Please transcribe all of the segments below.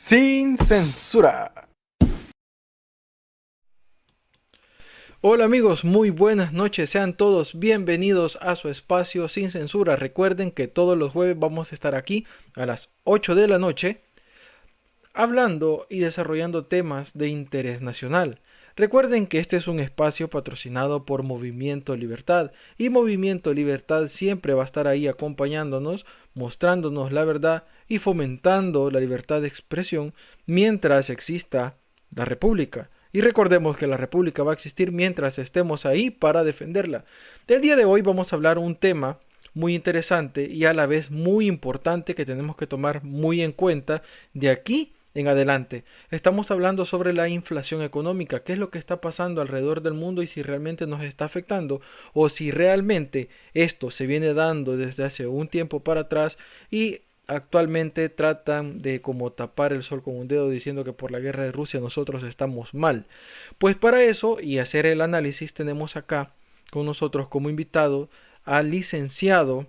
Sin censura. Hola amigos, muy buenas noches, sean todos bienvenidos a su espacio Sin Censura. Recuerden que todos los jueves vamos a estar aquí a las 8 de la noche hablando y desarrollando temas de interés nacional. Recuerden que este es un espacio patrocinado por Movimiento Libertad y Movimiento Libertad siempre va a estar ahí acompañándonos, mostrándonos la verdad y fomentando la libertad de expresión mientras exista la República. Y recordemos que la República va a existir mientras estemos ahí para defenderla. El día de hoy vamos a hablar un tema muy interesante y a la vez muy importante que tenemos que tomar muy en cuenta de aquí en adelante. Estamos hablando sobre la inflación económica, qué es lo que está pasando alrededor del mundo y si realmente nos está afectando o si realmente esto se viene dando desde hace un tiempo para atrás y actualmente tratan de como tapar el sol con un dedo diciendo que por la guerra de Rusia nosotros estamos mal. Pues para eso y hacer el análisis tenemos acá con nosotros como invitado al licenciado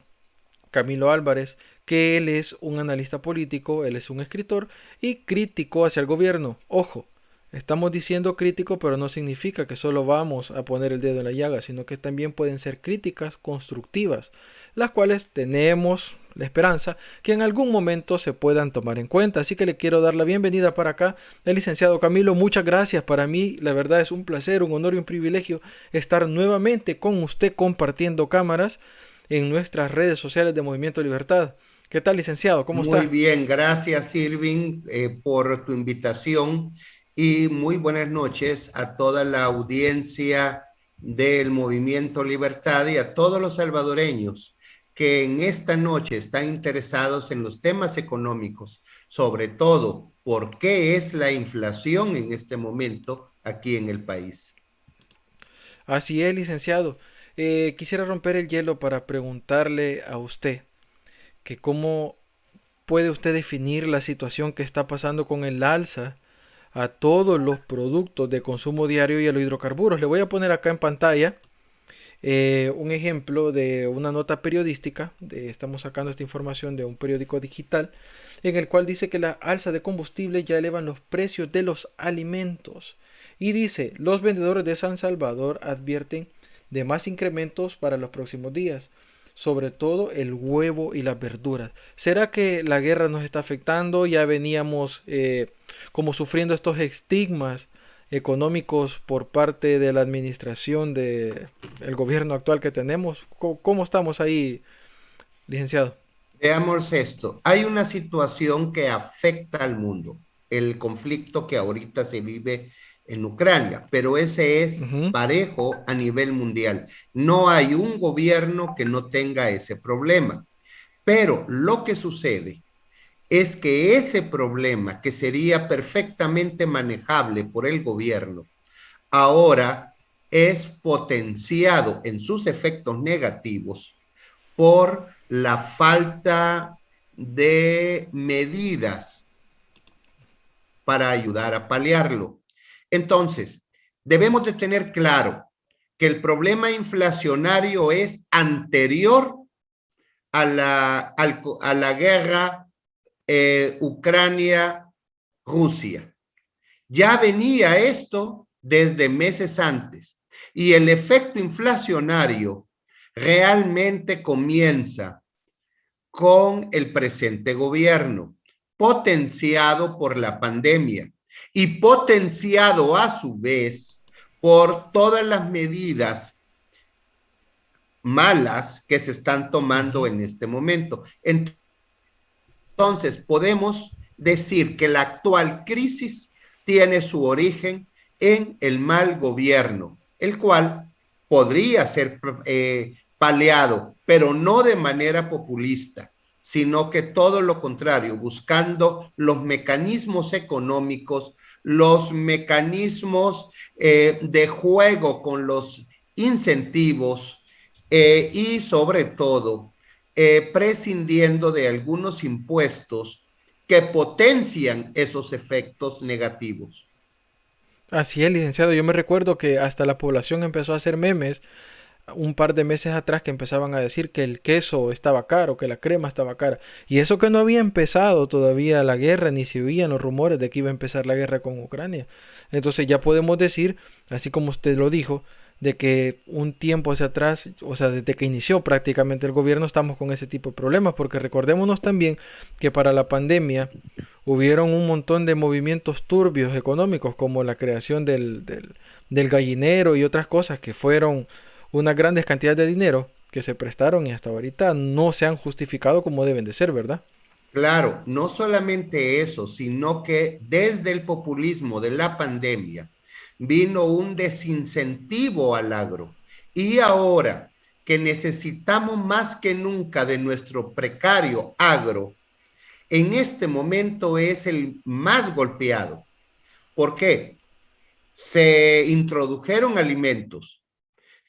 Camilo Álvarez, que él es un analista político, él es un escritor y crítico hacia el gobierno. Ojo, estamos diciendo crítico, pero no significa que solo vamos a poner el dedo en la llaga, sino que también pueden ser críticas constructivas, las cuales tenemos la esperanza que en algún momento se puedan tomar en cuenta. Así que le quiero dar la bienvenida para acá al licenciado Camilo. Muchas gracias. Para mí, la verdad, es un placer, un honor y un privilegio estar nuevamente con usted compartiendo cámaras en nuestras redes sociales de Movimiento Libertad. ¿Qué tal, licenciado? ¿Cómo Muy está? bien, gracias Irving por tu invitación y muy buenas noches a toda la audiencia del Movimiento Libertad y a todos los salvadoreños que en esta noche están interesados en los temas económicos, sobre todo por qué es la inflación en este momento aquí en el país. Así es, licenciado. Quisiera romper el hielo para preguntarle a usted que cómo puede usted definir la situación que está pasando con el alza a todos los productos de consumo diario y a los hidrocarburos. Le voy a poner acá en pantalla un ejemplo de una nota periodística. Estamos sacando esta información de un periódico digital en el cual dice que la alza de combustible ya elevan los precios de los alimentos. Y dice, los vendedores de San Salvador advierten de más incrementos para los próximos días, sobre todo el huevo y las verduras. ¿Será que la guerra nos está afectando? Ya veníamos como sufriendo estos estigmas económicos por parte de la administración del gobierno actual que tenemos. ¿Cómo estamos ahí, licenciado? Veamos esto. Hay una situación que afecta al mundo, el conflicto que ahorita se vive en Ucrania, pero ese es Ujú. parejo a nivel mundial. No hay un gobierno que no tenga ese problema. Pero lo que sucede es que ese problema, que sería perfectamente manejable por el gobierno, ahora es potenciado en sus efectos negativos por la falta de medidas para ayudar a paliarlo. Entonces, debemos de tener claro que el problema inflacionario es anterior a la guerra Ucrania-Rusia. Ya venía esto desde meses antes y el efecto inflacionario realmente comienza con el presente gobierno, potenciado por la pandemia y potenciado a su vez por todas las medidas malas que se están tomando Ujú. en este momento. Entonces, podemos decir que la actual crisis tiene su origen en el mal gobierno, el cual podría ser paliado, pero no de manera populista, sino que todo lo contrario, buscando los mecanismos económicos, los mecanismos de juego con los incentivos y sobre todo prescindiendo de algunos impuestos que potencian esos efectos negativos. Así es, licenciado. Yo me recuerdo que hasta la población empezó a hacer memes un par de meses atrás que empezaban a decir que el queso estaba caro, que la crema estaba cara. Y eso que no había empezado todavía la guerra, ni se oían los rumores de que iba a empezar la guerra con Ucrania. Entonces ya podemos decir, así como usted lo dijo, de que un tiempo hacia atrás, o sea, desde que inició prácticamente el gobierno, estamos con ese tipo de problemas, porque recordémonos también que para la pandemia hubieron un montón de movimientos turbios económicos, como la creación del gallinero y otras cosas que fueron unas grandes cantidades de dinero que se prestaron y hasta ahorita no se han justificado como deben de ser, ¿verdad? Claro, no solamente eso, sino que desde el populismo de la pandemia vino un desincentivo al agro. Y ahora que necesitamos más que nunca de nuestro precario agro, en este momento es el más golpeado. ¿Por qué? Se introdujeron alimentos,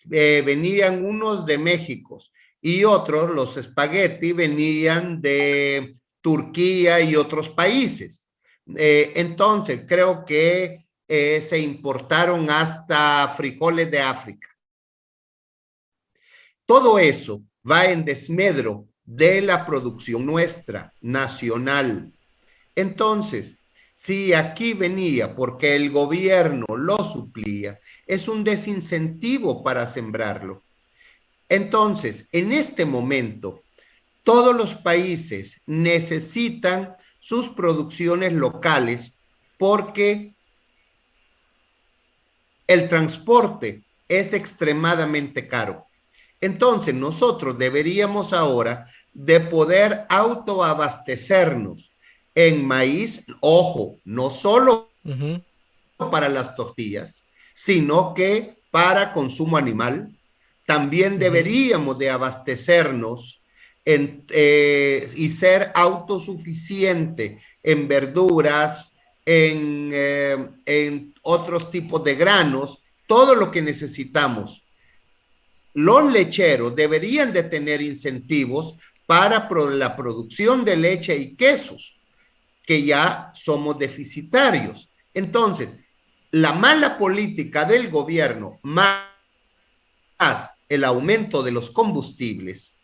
venían unos de México y otros, los espagueti, venían de Turquía y otros países. Entonces, creo que se importaron hasta frijoles de África. Todo eso va en desmedro de la producción nuestra, nacional. Entonces, si aquí venía porque el gobierno lo suplía, es un desincentivo para sembrarlo. Entonces, en este momento, todos los países necesitan sus producciones locales porque el transporte es extremadamente caro. Entonces, nosotros deberíamos ahora de poder autoabastecernos en maíz, ojo, no solo Ujú, para las tortillas, sino que para consumo animal. También ujú. deberíamos de abastecernos y ser autosuficiente en verduras, en otros tipos de granos, todo lo que necesitamos. Los lecheros deberían de tener incentivos para la producción de leche y quesos, que ya somos deficitarios. Entonces, la mala política del gobierno más el aumento de los combustibles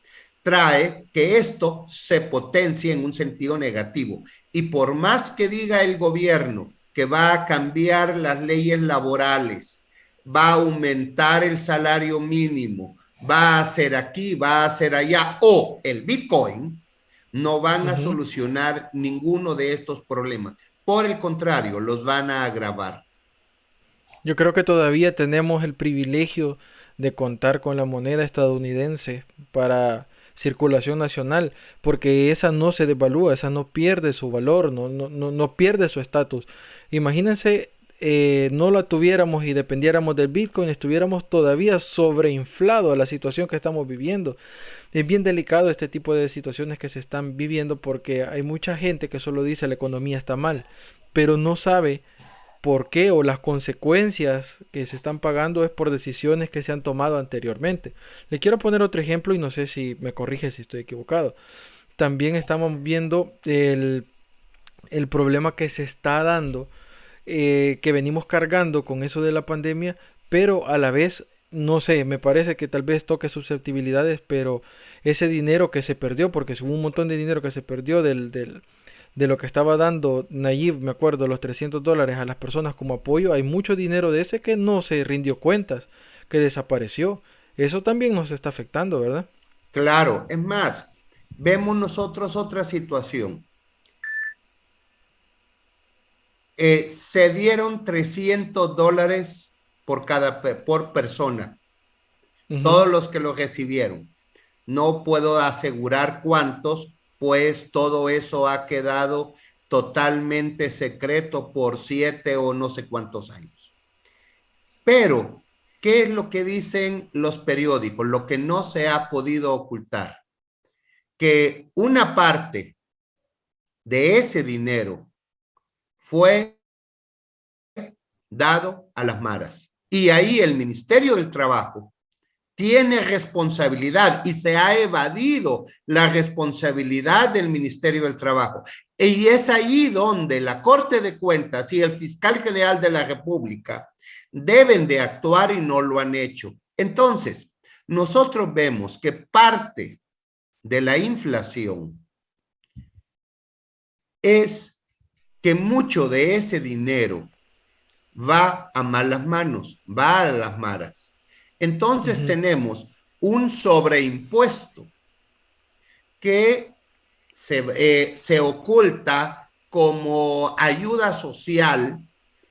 trae que esto se potencie en un sentido negativo. Y por más que diga el gobierno que va a cambiar las leyes laborales, va a aumentar el salario mínimo, va a hacer aquí, va a hacer allá, o el Bitcoin, no van a Ujú. solucionar ninguno de estos problemas. Por el contrario, los van a agravar. Yo creo que todavía tenemos el privilegio de contar con la moneda estadounidense para circulación nacional, porque esa no se devalúa, esa no pierde su valor, no pierde su estatus. Imagínense, no la tuviéramos y dependiéramos del Bitcoin, estuviéramos todavía sobreinflado a la situación que estamos viviendo. Es bien delicado este tipo de situaciones que se están viviendo porque hay mucha gente que solo dice la economía está mal, pero no sabe por qué o las consecuencias que se están pagando es por decisiones que se han tomado anteriormente. Le quiero poner otro ejemplo y no sé si me corrige si estoy equivocado. También estamos viendo el problema que se está dando, que venimos cargando con eso de la pandemia, pero a la vez, no sé, me parece que tal vez toque susceptibilidades, pero ese dinero que se perdió, porque hubo un montón de dinero que se perdió de lo que estaba dando Nayib, me acuerdo, los $300 a las personas como apoyo, hay mucho dinero de ese que no se rindió cuentas, que desapareció. Eso también nos está afectando, ¿verdad? Claro, es más, vemos nosotros otra situación. Se dieron $300 por persona, Ujú, todos los que lo recibieron. No puedo asegurar cuántos, pues todo eso ha quedado totalmente secreto por 7 o no sé cuántos años. Pero, ¿qué es lo que dicen los periódicos? Lo que no se ha podido ocultar, que una parte de ese dinero fue dado a las maras. Y ahí el Ministerio del Trabajo tiene responsabilidad y se ha evadido la responsabilidad del Ministerio del Trabajo. Y es ahí donde la Corte de Cuentas y el Fiscal General de la República deben de actuar y no lo han hecho. Entonces, nosotros vemos que parte de la inflación es que mucho de ese dinero va a malas manos, va a las maras. Entonces Ujú. tenemos un sobreimpuesto que se oculta como ayuda social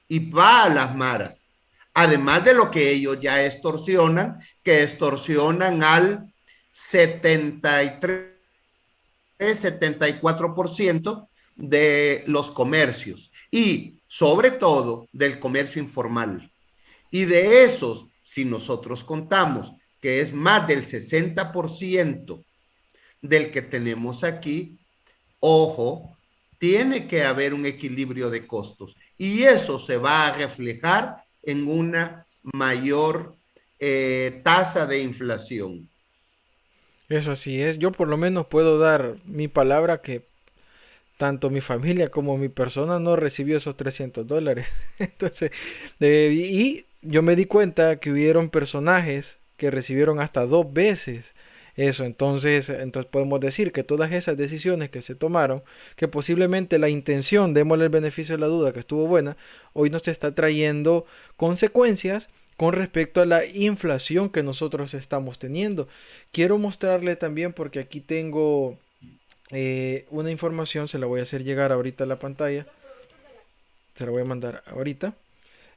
y va a las maras. Además de lo que ellos ya extorsionan, que extorsionan al 73-74% de los comercios y sobre todo del comercio informal. Y de esos, si nosotros contamos que es más del 60% del que tenemos aquí, ojo, tiene que haber un equilibrio de costos y eso se va a reflejar en una mayor tasa de inflación. Eso así es. Yo por lo menos puedo dar mi palabra que tanto mi familia como mi persona no recibió esos $300. Entonces, y yo me di cuenta que hubieron personajes que recibieron hasta dos veces eso. Entonces podemos decir que todas esas decisiones que se tomaron, que posiblemente la intención, démosle el beneficio de la duda, que estuvo buena, hoy nos está trayendo consecuencias con respecto a la inflación que nosotros estamos teniendo. Quiero mostrarle también, porque aquí tengo una información, se la voy a hacer llegar ahorita a la pantalla, se la voy a mandar ahorita,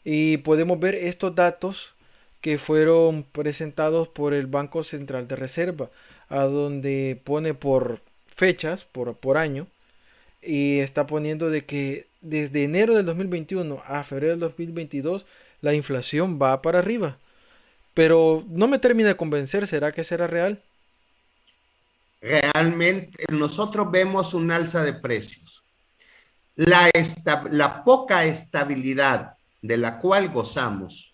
y podemos ver estos datos que fueron presentados por el Banco Central de Reserva, a donde pone por fechas, por año, y está poniendo de que desde enero del 2021 a febrero del 2022 la inflación va para arriba. Pero no me termina de convencer, ¿será que será real? Realmente nosotros vemos un alza de precios. La poca estabilidad de la cual gozamos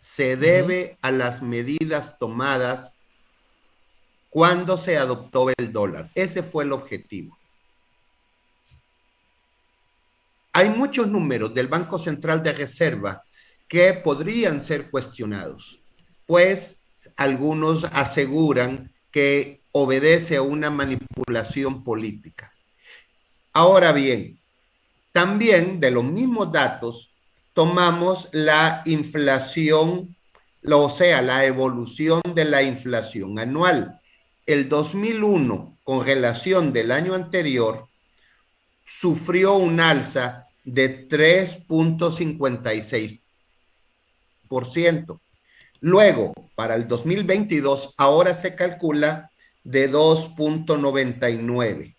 se Ujú. debe a las medidas tomadas cuando se adoptó el dólar. Ese fue el objetivo. Hay muchos números del Banco Central de Reserva que podrían ser cuestionados, pues algunos aseguran que obedece a una manipulación política. Ahora bien, también de los mismos datos tomamos la inflación, o sea, la evolución de la inflación anual. El 2001, con relación del año anterior, sufrió un alza de 3,56%. Luego, para el 2022, ahora se calcula de 2,99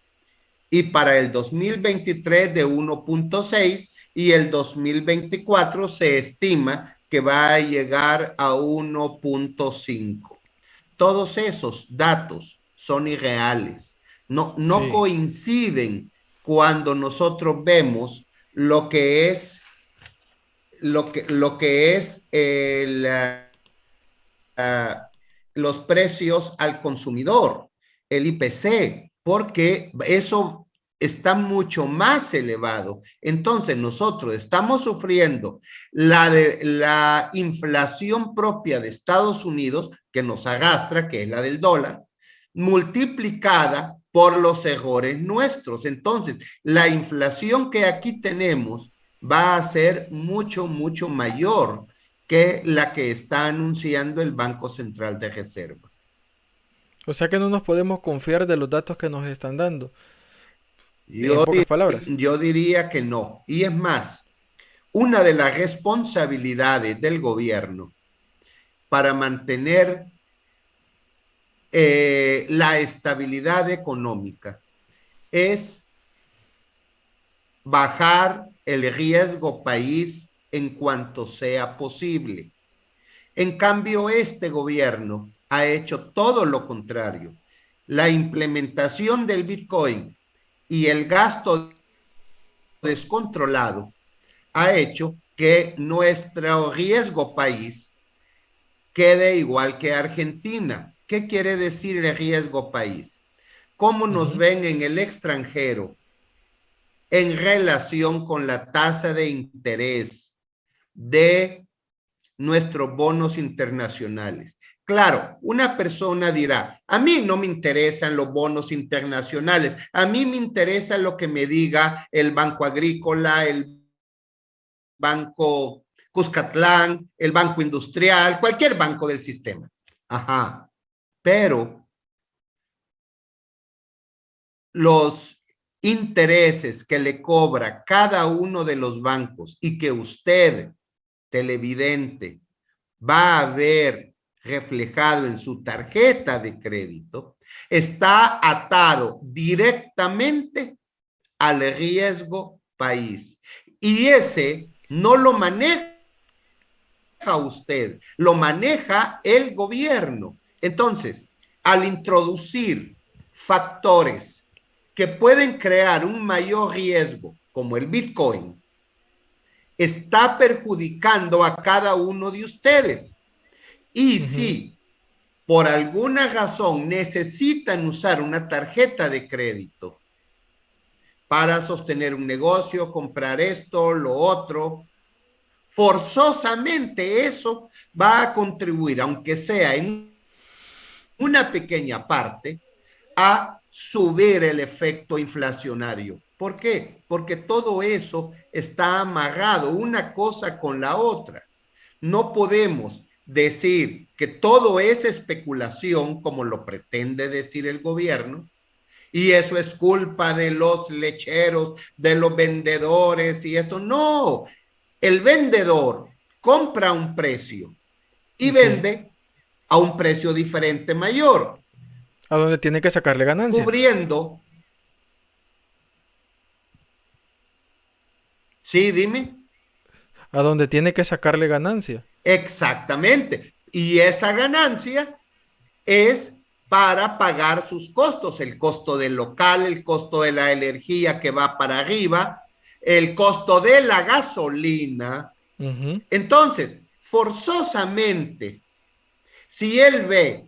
y para el 2023 de 1,6 y el 2024 se estima que va a llegar a 1,5. Todos esos datos son irreales, no Sí. coinciden cuando nosotros vemos lo que es uh, los precios al consumidor, el IPC, porque eso está mucho más elevado. Entonces nosotros estamos sufriendo la inflación propia de Estados Unidos, que nos arrastra, que es la del dólar, multiplicada por los errores nuestros. Entonces, la inflación que aquí tenemos va a ser mucho, mucho mayor que la que está anunciando el Banco Central de Reserva. O sea que no nos podemos confiar de los datos que nos están dando, en Yo, pocas palabras. yo diría que no. Y es más, una de las responsabilidades del gobierno para mantener la estabilidad económica es bajar el riesgo país en cuanto sea posible. En cambio, este gobierno ha hecho todo lo contrario. La implementación del Bitcoin y el gasto descontrolado ha hecho que nuestro riesgo país quede igual que Argentina. ¿Qué quiere decir el riesgo país? ¿Cómo nos Ujú. ven en el extranjero en relación con la tasa de interés de nuestros bonos internacionales. Claro, una persona dirá, a mí no me interesan los bonos internacionales, a mí me interesa lo que me diga el Banco Agrícola, el Banco Cuscatlán, el Banco Industrial, cualquier banco del sistema. Ajá. Pero los intereses que le cobra cada uno de los bancos y que usted, televidente, va a ver reflejado en su tarjeta de crédito, está atado directamente al riesgo país. Y ese no lo maneja usted, lo maneja el gobierno. Entonces, al introducir factores que pueden crear un mayor riesgo, como el Bitcoin, está perjudicando a cada uno de ustedes. Y si por alguna razón necesitan usar una tarjeta de crédito para sostener un negocio, comprar esto, lo otro, forzosamente eso va a contribuir, aunque sea en una pequeña parte, a subir el efecto inflacionario. ¿Por qué? Porque todo eso está amarrado una cosa con la otra. No podemos decir que todo es especulación, como lo pretende decir el gobierno, y eso es culpa de los lecheros, de los vendedores y esto. No, el vendedor compra a un precio y Sí. vende a un precio diferente mayor, A donde tiene que sacarle ganancia. cubriendo. Sí, dime. A donde tiene que sacarle ganancia. Exactamente. Y esa ganancia es para pagar sus costos, el costo del local, el costo de la energía que va para arriba, el costo de la gasolina. Ujú. Entonces, forzosamente, si él ve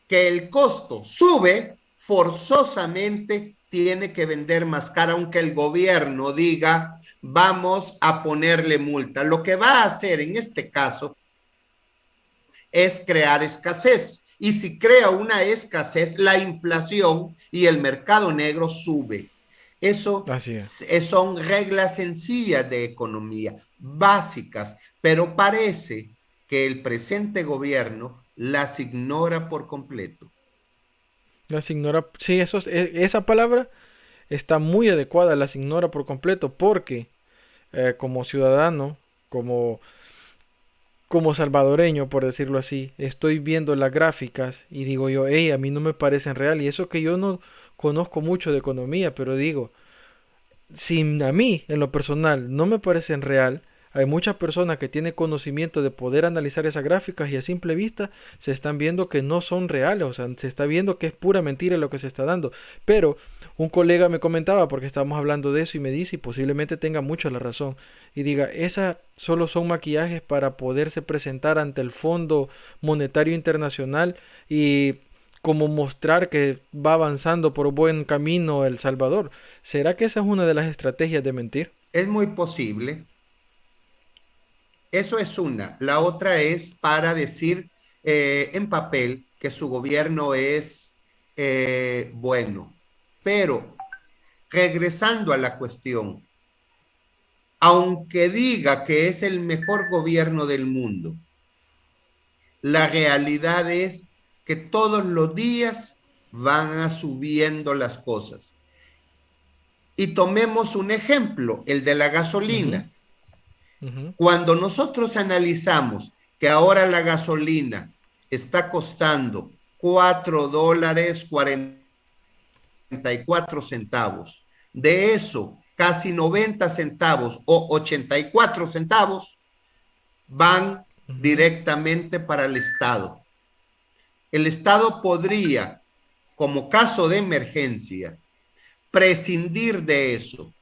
que el costo sube, forzosamente tiene que vender más cara, aunque el gobierno diga, vamos a ponerle multa. Lo que va a hacer en este caso es crear escasez. Y si crea una escasez, la inflación y el mercado negro sube. Eso Así es. son reglas sencillas de economía, básicas, pero parece que el presente gobierno las ignora por completo. Las ignora. Sí, esa palabra está muy adecuada. Las ignora por completo porque como ciudadano, como, como salvadoreño, por decirlo así, estoy viendo las gráficas y digo yo, hey, a mí no me parecen real. Y eso que yo no conozco mucho de economía, pero digo, si a mí, en lo personal, no me parecen real, hay muchas personas que tienen conocimiento de poder analizar esas gráficas y a simple vista se están viendo que no son reales, o sea, se está viendo que es pura mentira lo que se está dando. Pero un colega me comentaba, porque estábamos hablando de eso, y me dice, y posiblemente tenga mucho la razón, y diga, esas solo son maquillajes para poderse presentar ante el Fondo Monetario Internacional y como mostrar que va avanzando por buen camino El Salvador. ¿Será que esa es una de las estrategias de mentir? Es muy posible. Eso es una. La otra es para decir en papel que su gobierno es bueno. Pero regresando a la cuestión, aunque diga que es el mejor gobierno del mundo, la realidad es que todos los días van a subiendo las cosas. Y tomemos un ejemplo, el de la Ujú, gasolina. ujú, Cuando nosotros analizamos que ahora la gasolina está costando $4.44, de eso casi 90 centavos o 84 centavos van ujú. directamente para el Estado. El Estado podría, como caso de emergencia, prescindir de eso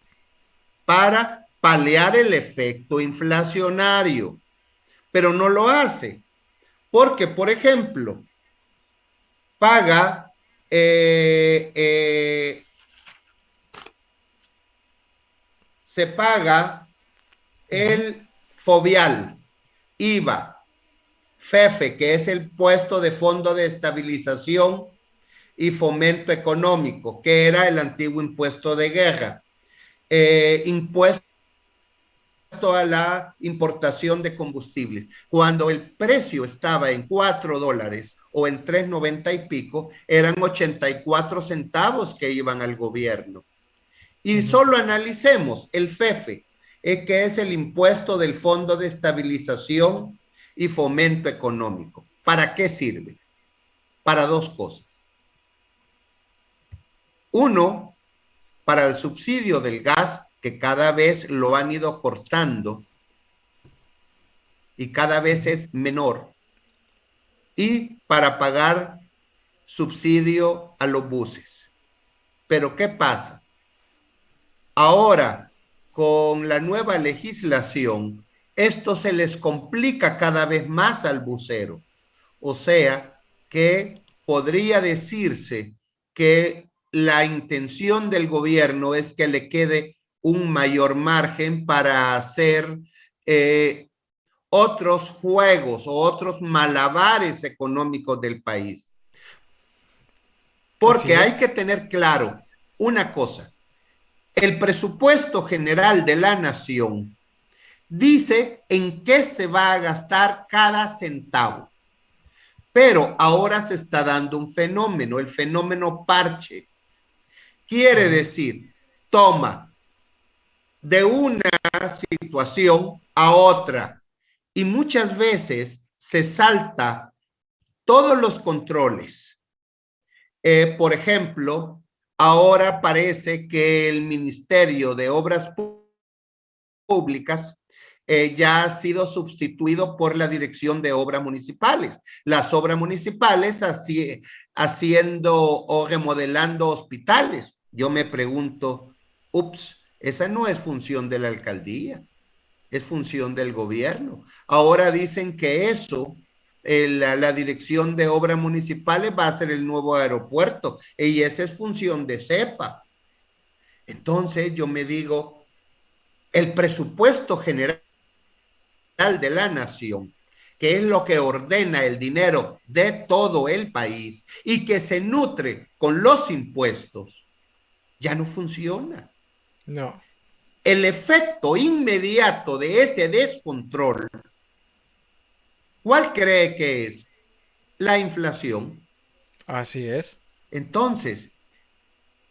para paliar el efecto inflacionario, pero no lo hace. Porque, por ejemplo, paga se paga Ujú, el fobial, IVA. FEFE, que es el puesto de Fondo de Estabilización y Fomento Económico, que era el antiguo impuesto de guerra, impuesto a la importación de combustibles. Cuando el precio estaba en $4 o en 3.90 y pico, eran 84 centavos que iban al gobierno. Y solo analicemos el FEFE, que es el impuesto del Fondo de Estabilización y Fomento Económico. ¿Para qué sirve? Para dos cosas. Uno, para el subsidio del gas, que cada vez lo han ido cortando y cada vez es menor, y para pagar subsidio a los buses. Pero ¿qué pasa? Ahora, con la nueva legislación, esto se les complica cada vez más al busero. O sea, que podría decirse que la intención del gobierno es que le quede un mayor margen para hacer otros juegos o otros malabares económicos del país. Porque hay que tener claro una cosa. El presupuesto general de la nación dice en qué se va a gastar cada centavo. Pero ahora se está dando un fenómeno, el fenómeno parche. Quiere decir, toma de una situación a otra y muchas veces se salta todos los controles. Por ejemplo, ahora parece que el Ministerio de Obras Públicas ya ha sido sustituido por la Dirección de Obras Municipales. Las obras municipales haciendo o remodelando hospitales. Yo me pregunto, ups, esa no es función de la alcaldía, es función del gobierno. Ahora dicen que eso, la Dirección de Obras Municipales va a ser el nuevo aeropuerto y esa es función de CEPA. Entonces yo me digo, el presupuesto general de la nación, que es lo que ordena el dinero de todo el país y que se nutre con los impuestos, ya no funciona. No. El efecto inmediato de ese descontrol, ¿cuál cree que es? La inflación. Así es. Entonces,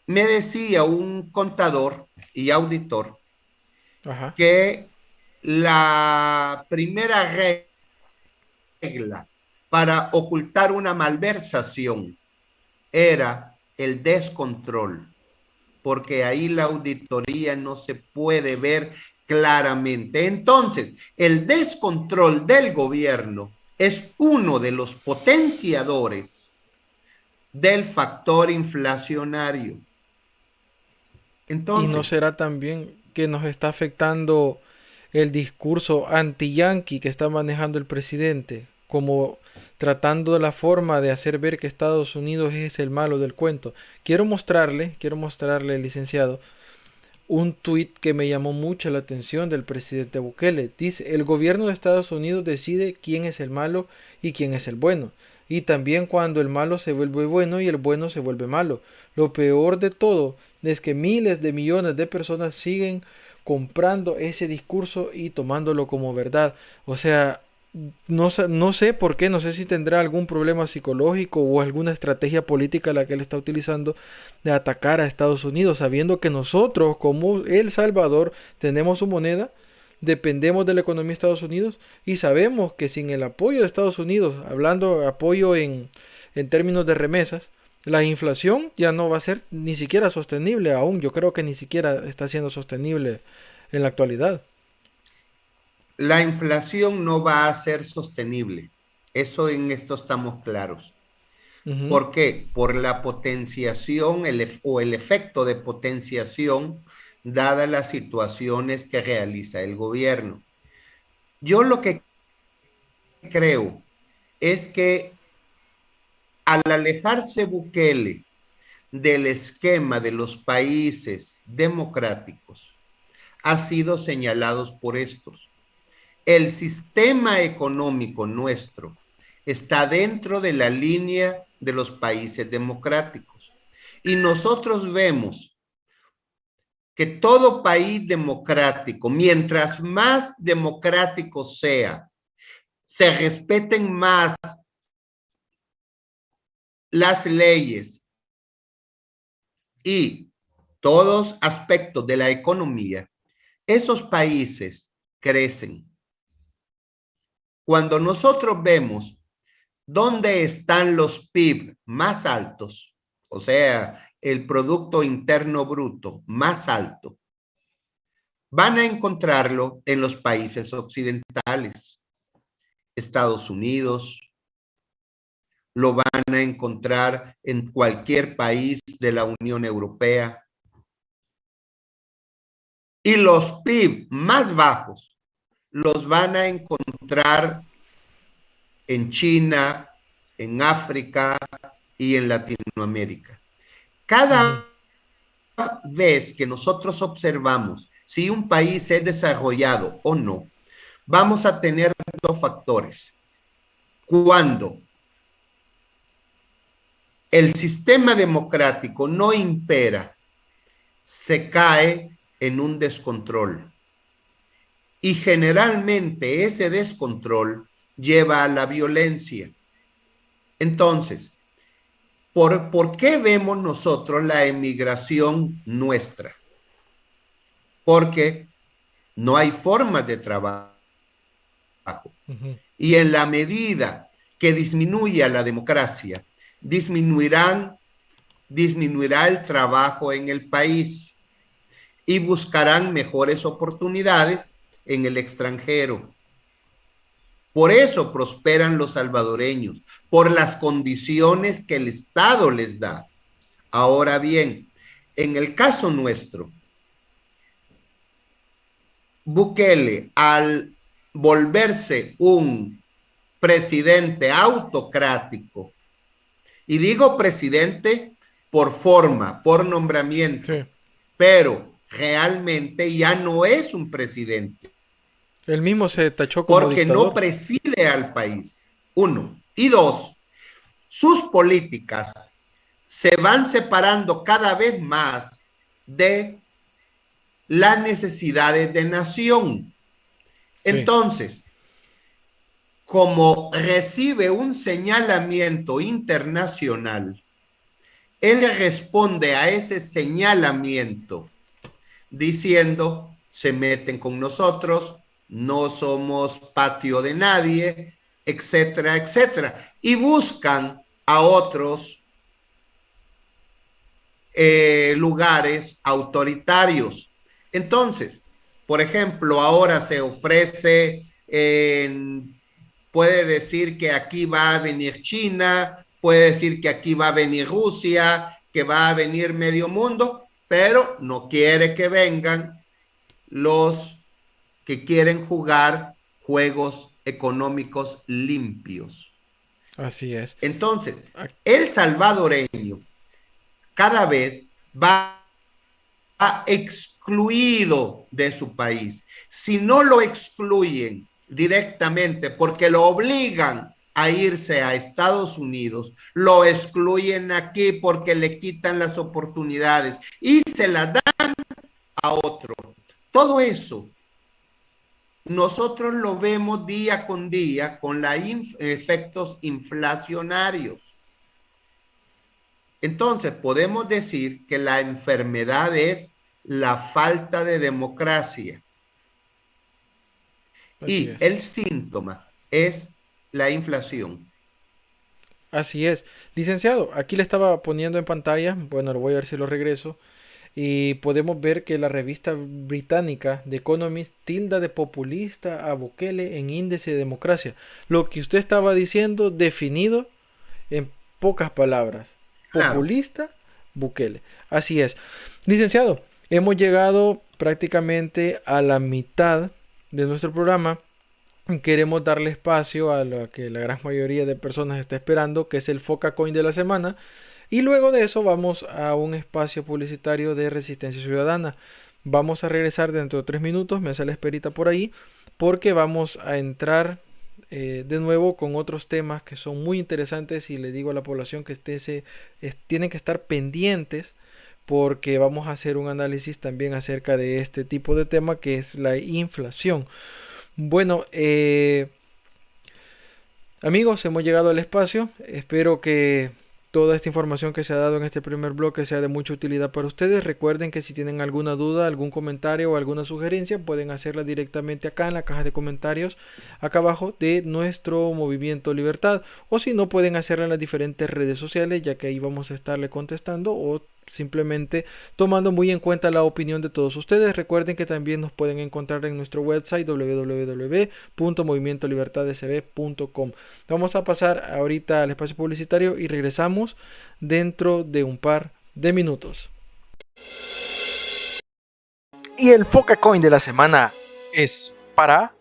me decía un contador y auditor que la primera regla para ocultar una malversación era el descontrol, porque ahí la auditoría no se puede ver claramente. Entonces, el descontrol del gobierno es uno de los potenciadores del factor inflacionario. ¿Y no Entonces, será también que nos está afectando el discurso anti-yanqui que está manejando el presidente, como tratando la forma de hacer ver que Estados Unidos es el malo del cuento? Quiero mostrarle, licenciado, un tuit que me llamó mucho la atención del presidente Bukele. Dice, el gobierno de Estados Unidos decide quién es el malo y quién es el bueno. Y también cuando el malo se vuelve bueno y el bueno se vuelve malo. Lo peor de todo es que miles de millones de personas siguen comprando ese discurso y tomándolo como verdad. O sea, no sé por qué, no sé si tendrá algún problema psicológico o alguna estrategia política la que él está utilizando de atacar a Estados Unidos, sabiendo que nosotros, como El Salvador, tenemos su moneda, dependemos de la economía de Estados Unidos y sabemos que sin el apoyo de Estados Unidos, hablando de apoyo en términos de remesas, la inflación ya no va a ser ni siquiera sostenible aún. Yo creo que ni siquiera está siendo sostenible en la actualidad. la inflación no va a ser sostenible. Eso en esto estamos claros. Ujú. ¿Por qué? Por la potenciación o el efecto de potenciación dadas las situaciones que realiza el gobierno. Yo lo que creo es que al alejarse Bukele del esquema de los países democráticos, ha sido señalados por estos. El sistema económico nuestro está dentro de la línea de los países democráticos. Y nosotros vemos que todo país democrático, mientras más democrático sea, se respeten más las leyes y todos aspectos de la economía, esos países crecen. Cuando nosotros vemos dónde están los PIB más altos, o sea, el Producto Interno Bruto más alto, van a encontrarlo en los países occidentales, Estados Unidos, lo van a encontrar en cualquier país de la Unión Europea. Y los PIB más bajos los van a encontrar en China, en África y en Latinoamérica. Cada vez que nosotros observamos si un país es desarrollado o no, vamos a tener dos factores. Cuando el sistema democrático no impera, se cae en un descontrol. Y generalmente ese descontrol lleva a la violencia. Entonces, ¿por qué vemos nosotros la emigración nuestra? Porque no hay formas de trabajo. Y en la medida que disminuya la democracia, disminuirá el trabajo en el país y buscarán mejores oportunidades en el extranjero. Por eso prosperan los salvadoreños, por las condiciones que el Estado les da. Ahora bien, en el caso nuestro, Bukele, al volverse un presidente autocrático, y digo presidente por forma, por nombramiento, sí, pero realmente ya no es un presidente. Él mismo se tachó como porque dictador. No preside al país, uno. Y dos, sus políticas se van separando cada vez más de las necesidades de nación. Entonces, sí, como recibe un señalamiento internacional, él responde a ese señalamiento diciendo, se meten con nosotros, no somos patio de nadie, etcétera, etcétera. Y buscan a otros lugares autoritarios. Entonces, por ejemplo, ahora se ofrece, puede decir que aquí va a venir China, puede decir que aquí va a venir Rusia, que va a venir medio mundo, pero no quiere que vengan los que quieren jugar juegos económicos limpios. Así es. Entonces, el salvadoreño cada vez va excluido de su país. Si no lo excluyen directamente porque lo obligan a irse a Estados Unidos, lo excluyen aquí porque le quitan las oportunidades y se las dan a otro. Todo eso nosotros lo vemos día con día con los efectos inflacionarios. Entonces, podemos decir que la enfermedad es la falta de democracia. Y el síntoma es la inflación. Así es. Licenciado, aquí le estaba poniendo en pantalla, bueno, lo voy a ver si lo regreso, y podemos ver que la revista británica The Economist tilda de populista a Bukele en índice de democracia. Lo que usted estaba diciendo definido en pocas palabras. Populista, Bukele. Así es. Licenciado, hemos llegado prácticamente a la mitad de nuestro programa. Queremos darle espacio a lo que la gran mayoría de personas está esperando, que es el Foca Coin de la semana. Y luego de eso vamos a un espacio publicitario de Resistencia Ciudadana. Vamos a regresar dentro de 3 minutos, me hace la esperita por ahí, porque vamos a entrar de nuevo con otros temas que son muy interesantes, y le digo a la población que tienen que estar pendientes, porque vamos a hacer un análisis también acerca de este tipo de tema, que es la inflación. Bueno, amigos, hemos llegado al espacio. Espero que toda esta información que se ha dado en este primer bloque sea de mucha utilidad para ustedes. Recuerden que si tienen alguna duda, algún comentario o alguna sugerencia, pueden hacerla directamente acá en la caja de comentarios, acá abajo de nuestro Movimiento Libertad, o si no, pueden hacerla en las diferentes redes sociales, ya que ahí vamos a estarle contestando, o simplemente tomando muy en cuenta la opinión de todos ustedes. Recuerden que también nos pueden encontrar en nuestro website www.movimientolibertadsb.com. Vamos a pasar ahorita al espacio publicitario y regresamos dentro de un par de minutos. Y el Foca Coin de la semana es para...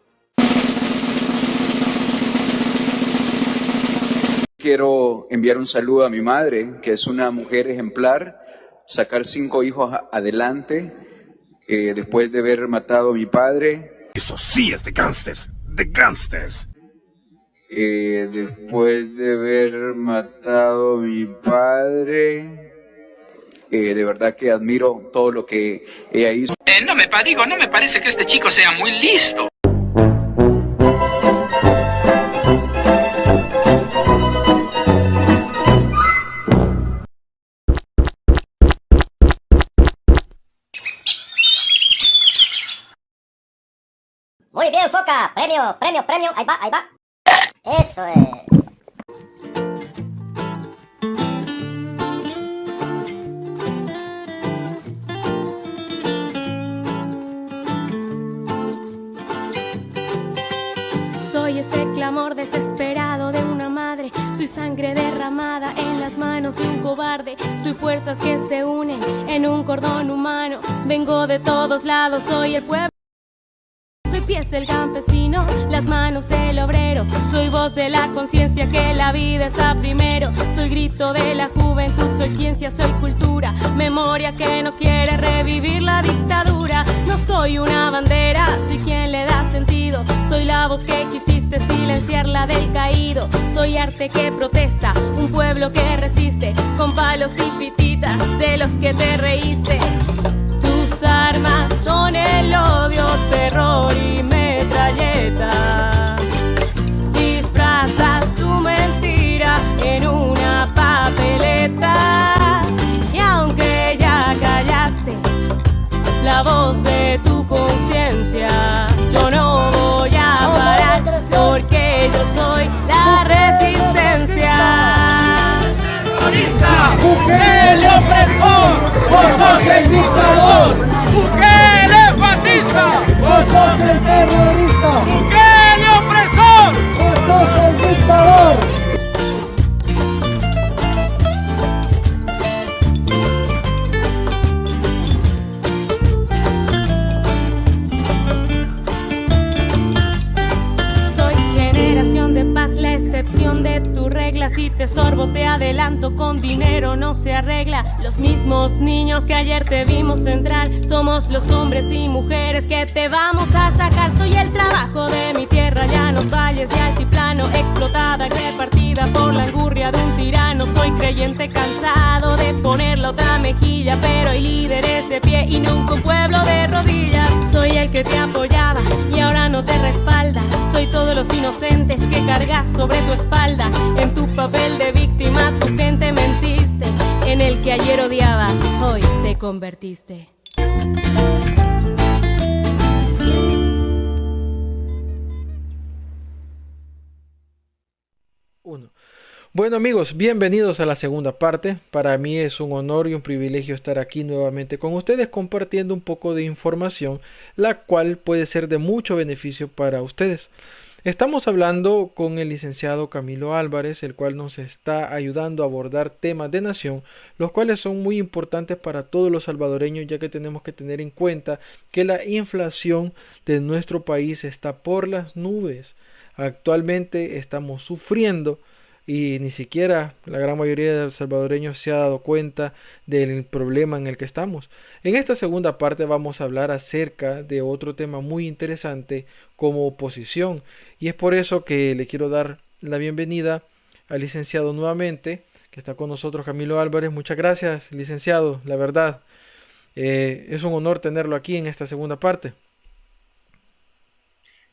Quiero enviar un saludo a mi madre, que es una mujer ejemplar, sacar 5 hijos adelante, después de haber matado a mi padre. Eso sí es de gangsters, de gangsters. Después de haber matado a mi padre, de verdad que admiro todo lo que ella hizo. No me parece que este chico sea muy listo. Muy bien, Foca. Premio. Ahí va. Eso es. Soy ese clamor desesperado de una madre. Soy sangre derramada en las manos de un cobarde. Soy fuerzas que se unen en un cordón humano. Vengo de todos lados, soy el pueblo. Soy pies del campesino, las manos del obrero. Soy voz de la conciencia que la vida está primero. Soy grito de la juventud, soy ciencia, soy cultura. Memoria que no quiere revivir la dictadura. No soy una bandera, soy quien le da sentido. Soy la voz que quisiste silenciar, la del caído. Soy arte que protesta, un pueblo que resiste. Con palos y pititas de los que te reíste. Tus armas son el odio, terror y metralleta. Disfrazas tu mentira en una papeleta. Y aunque ya callaste la voz de tu conciencia, yo no voy a parar porque yo soy la resistencia. ¡Bukele opresor! ¡Vos sos el dictador! ¡Bukele fascista! ¡Vos sos el terrorista! ¡Bukele opresor! ¡Vos sos el dictador! Soy generación de paz, la excepción de tu regla. Si te estorbo te adelanto, con dinero no se arregla. Los mismos niños que ayer te vimos entrar, somos los hombres y mujeres que te vamos a sacar. Soy el trabajo de mi tierra, llanos, valles y altiplano, explotada, repartida por la angurria de un tirano. Soy creyente cansado de poner la otra mejilla, pero hay líderes de pie y nunca un pueblo de rodillas. Soy el que te apoyaba y ahora no te respalda. Soy todos los inocentes que cargas sobre tu espalda. En tu papel de víctima tu gente mentiste. En el que ayer odiabas, hoy te convertiste. Bueno amigos, bienvenidos a la segunda parte. Para mí es un honor y un privilegio estar aquí nuevamente con ustedes compartiendo un poco de información, la cual puede ser de mucho beneficio para ustedes. Estamos hablando con el licenciado Camilo Álvarez, el cual nos está ayudando a abordar temas de nación, los cuales son muy importantes para todos los salvadoreños, ya que tenemos que tener en cuenta que la inflación de nuestro país está por las nubes. Actualmente estamos sufriendo y ni siquiera la gran mayoría de los salvadoreños se ha dado cuenta del problema en el que estamos. En esta segunda parte vamos a hablar acerca de otro tema muy interesante como oposición, y es por eso que le quiero dar la bienvenida al licenciado nuevamente, que está con nosotros, Camilo Álvarez. Muchas gracias, licenciado, la verdad. Es un honor tenerlo aquí en esta segunda parte.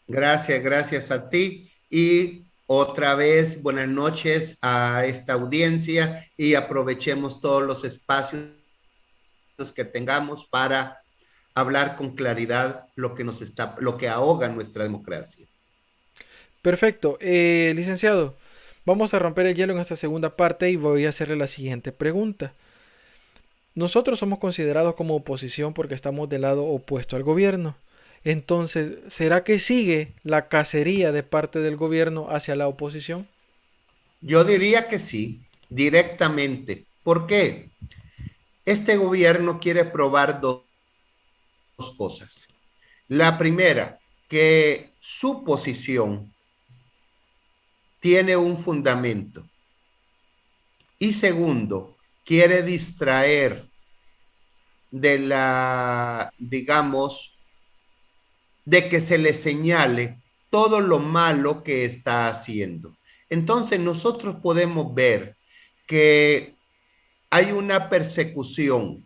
Gracias a ti y otra vez buenas noches a esta audiencia y aprovechemos todos los espacios que tengamos para hablar con claridad lo que ahoga nuestra democracia. Perfecto, licenciado, vamos a romper el hielo en esta segunda parte y voy a hacerle la siguiente pregunta. Nosotros somos considerados como oposición porque estamos del lado opuesto al gobierno. Entonces, ¿será que sigue la cacería de parte del gobierno hacia la oposición? Yo diría que sí, directamente. ¿Por qué? Este gobierno quiere probar dos cosas. La primera, que su posición tiene un fundamento. Y segundo, quiere distraer de digamos, de que se le señale todo lo malo que está haciendo. Entonces nosotros podemos ver que hay una persecución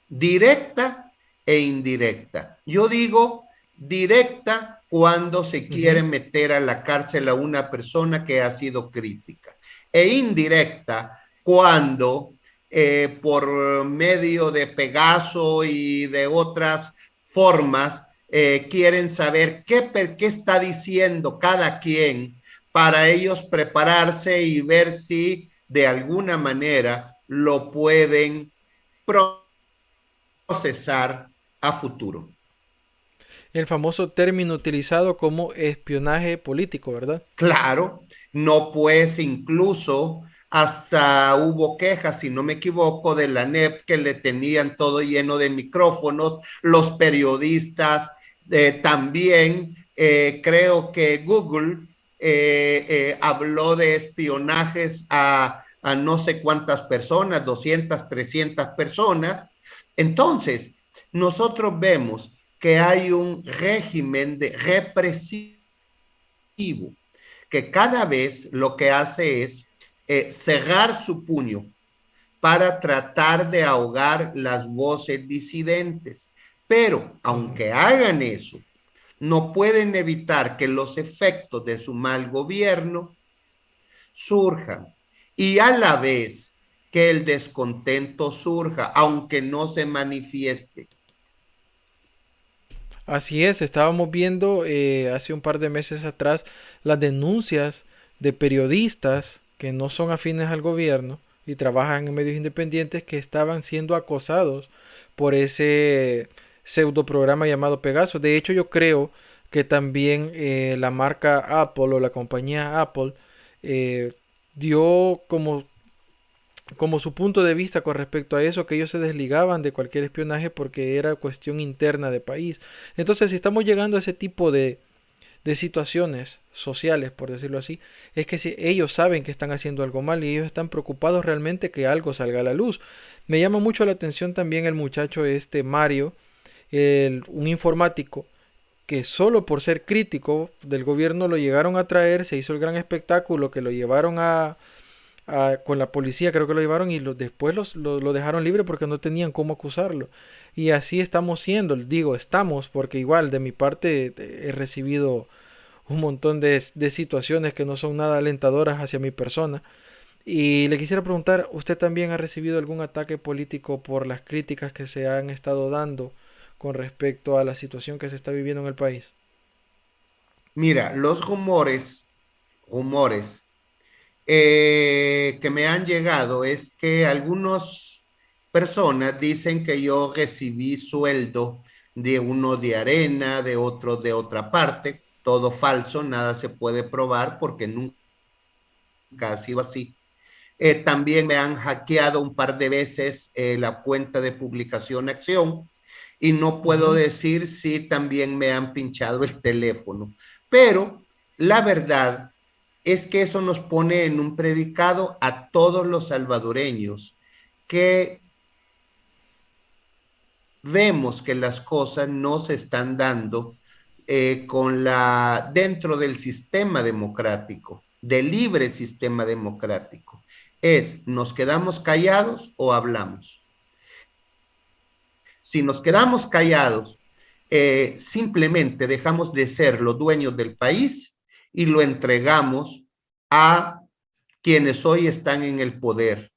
directa e indirecta. Yo digo directa cuando se quiere meter a la cárcel a una persona que ha sido crítica, e indirecta cuando por medio de Pegaso y de otras formas quieren saber qué está diciendo cada quien para ellos prepararse y ver si de alguna manera lo pueden procesar a futuro. El famoso término utilizado como espionaje político, ¿verdad? Claro, no, pues incluso hasta hubo quejas, si no me equivoco, de la NEP, que le tenían todo lleno de micrófonos, los periodistas también. Creo que Google habló de espionajes a no sé cuántas personas, 200, 300 personas. Entonces, nosotros vemos que hay un régimen represivo que cada vez lo que hace es cerrar su puño para tratar de ahogar las voces disidentes. Pero aunque hagan eso, no pueden evitar que los efectos de su mal gobierno surjan, y a la vez que el descontento surja, aunque no se manifieste. Así es, estábamos viendo hace un par de meses atrás las denuncias de periodistas que no son afines al gobierno y trabajan en medios independientes, que estaban siendo acosados por ese pseudo programa llamado Pegaso. De hecho, yo creo que también la marca Apple o la compañía Apple dio como su punto de vista con respecto a eso, que ellos se desligaban de cualquier espionaje porque era cuestión interna de país. Entonces, si estamos llegando a ese tipo de situaciones sociales, por decirlo así, es que si ellos saben que están haciendo algo mal y ellos están preocupados realmente que algo salga a la luz. Me llama mucho la atención también el muchacho Mario, un informático, que solo por ser crítico del gobierno lo llegaron a traer, se hizo el gran espectáculo, que lo llevaron con la policía, creo que lo llevaron, y después lo dejaron libre porque no tenían cómo acusarlo. Y así estamos siendo, digo estamos, porque igual de mi parte he recibido un montón de situaciones que no son nada alentadoras hacia mi persona. Y le quisiera preguntar, ¿usted también ha recibido algún ataque político por las críticas que se han estado dando con respecto a la situación que se está viviendo en el país? Mira, los rumores que me han llegado es que algunas personas dicen que yo recibí sueldo de uno de Arena, de otro de otra parte. Todo falso, nada se puede probar porque nunca ha sido así. También me han hackeado un par de veces la cuenta de Publicación Acción, y no puedo decir si también me han pinchado el teléfono. Pero la verdad es que eso nos pone en un predicado a todos los salvadoreños que vemos que las cosas no se están dando dentro del sistema democrático, del libre sistema democrático. ¿Nos quedamos callados o hablamos? Si nos quedamos callados, simplemente dejamos de ser los dueños del país y lo entregamos a quienes hoy están en el poder.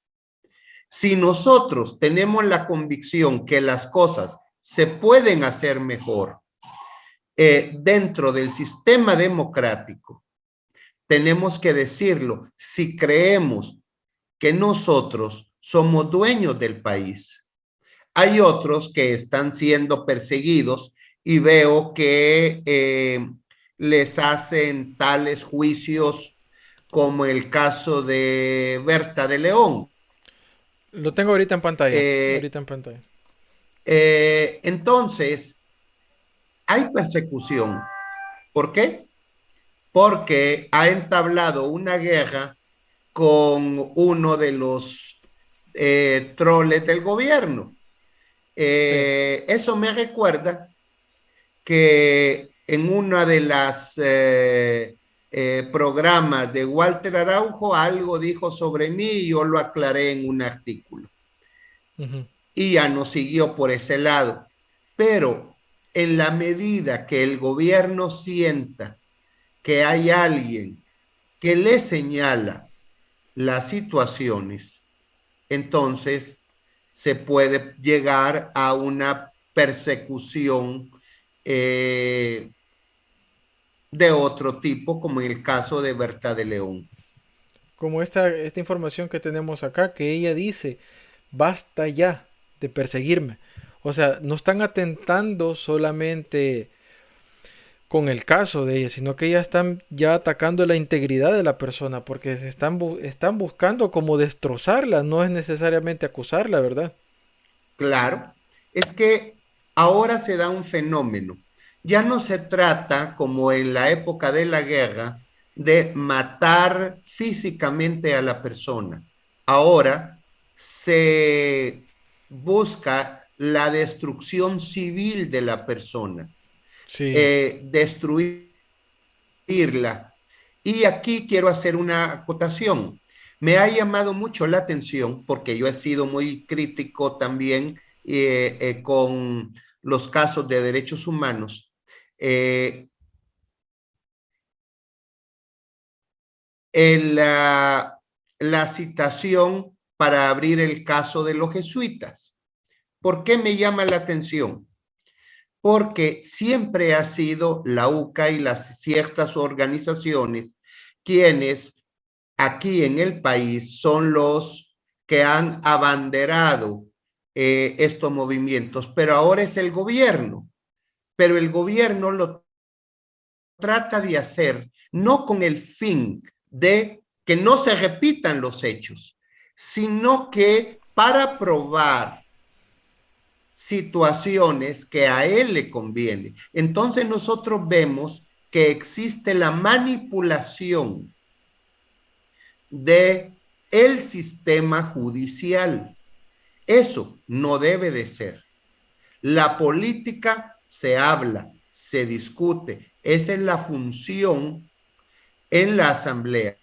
Si nosotros tenemos la convicción que las cosas se pueden hacer mejor dentro del sistema democrático, tenemos que decirlo. Si creemos que nosotros somos dueños del país, hay otros que están siendo perseguidos y veo que les hacen tales juicios como el caso de Berta de León. Lo tengo ahorita en pantalla. Entonces, hay persecución. ¿Por qué? Porque ha entablado una guerra con uno de los troles del gobierno. Sí. Eso me recuerda que en una de las programas de Walter Araujo algo dijo sobre mí y yo lo aclaré en un artículo. Y ya no siguió por ese lado. Pero en la medida que el gobierno sienta que hay alguien que le señala las situaciones, entonces se puede llegar a una persecución de otro tipo, como en el caso de Berta de León. Como esta información que tenemos acá, que ella dice, basta ya de perseguirme. O sea, no están atentando solamente con el caso de ella, sino que ya están ya atacando la integridad de la persona, porque están buscando como destrozarla, no es necesariamente acusarla, ¿verdad? Claro, es que ahora se da un fenómeno. Ya no se trata, como en la época de la guerra, de matar físicamente a la persona. Ahora se busca la destrucción civil de la persona. Sí. Destruirla. Y aquí quiero hacer una acotación. Me ha llamado mucho la atención, porque yo he sido muy crítico también con los casos de derechos humanos. La citación para abrir el caso de los jesuitas. ¿Por qué me llama la atención? Porque siempre ha sido la UCA y las ciertas organizaciones quienes aquí en el país son los que han abanderado estos movimientos, pero ahora es el gobierno. Pero el gobierno lo trata de hacer no con el fin de que no se repitan los hechos, sino que para probar situaciones que a él le conviene. Entonces nosotros vemos que existe la manipulación de el sistema judicial. Eso no debe de ser. La política se habla, se discute. Esa es la función en la asamblea.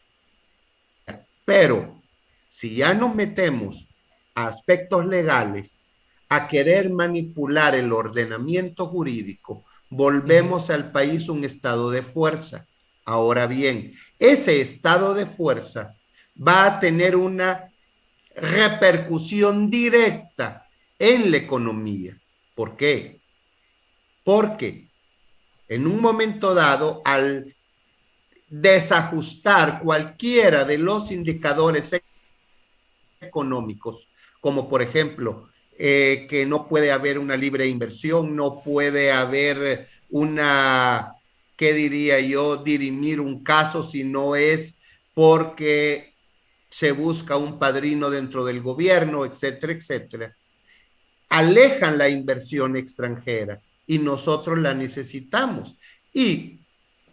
Pero si ya nos metemos a aspectos legales, a querer manipular el ordenamiento jurídico, volvemos al país un estado de fuerza. Ahora bien, ese estado de fuerza va a tener una repercusión directa en la economía. ¿Por qué? Porque en un momento dado, al desajustar cualquiera de los indicadores económicos, como por ejemplo, que no puede haber una libre inversión, no puede haber una, ¿qué diría yo?, dirimir un caso si no es porque se busca un padrino dentro del gobierno, etcétera, etcétera. Alejan la inversión extranjera y nosotros la necesitamos. Y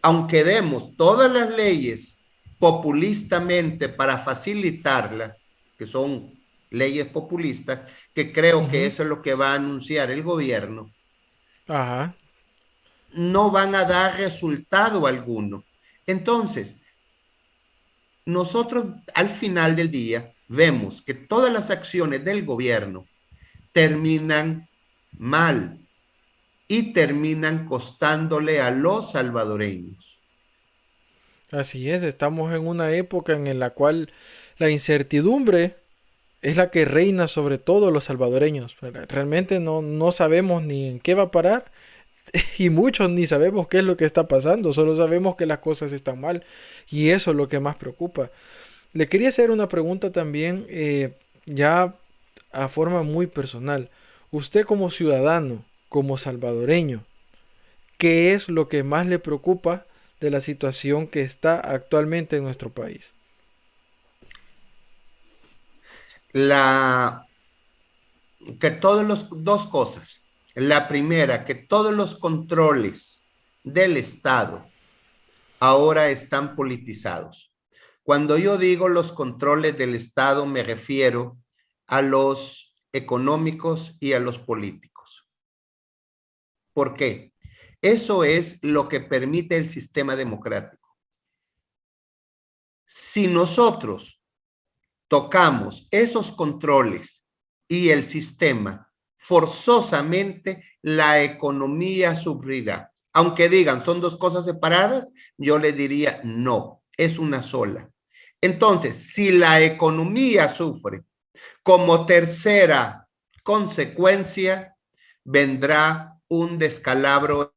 aunque demos todas las leyes populistamente para facilitarla, que son leyes populistas, que creo que eso es lo que va a anunciar el gobierno, Ajá. no van a dar resultado alguno. Entonces, nosotros al final del día vemos que todas las acciones del gobierno terminan mal y terminan costándole a los salvadoreños. Así es, estamos en una época en la cual la incertidumbre es la que reina sobre todos los salvadoreños. Realmente no sabemos ni en qué va a parar y muchos ni sabemos qué es lo que está pasando, solo sabemos que las cosas están mal y eso es lo que más preocupa. Le quería hacer una pregunta también, ya a forma muy personal. Usted como ciudadano, como salvadoreño, ¿qué es lo que más le preocupa de la situación que está actualmente en nuestro país? Que dos cosas. La primera, que todos los controles del Estado ahora están politizados. Cuando yo digo los controles del Estado, me refiero a los económicos y a los políticos. ¿Por qué? Eso es lo que permite el sistema democrático. Si nosotros tocamos esos controles y el sistema, forzosamente la economía sufrirá. Aunque digan, son dos cosas separadas, yo le diría, no, es una sola. Entonces, si la economía sufre, como tercera consecuencia, vendrá un descalabro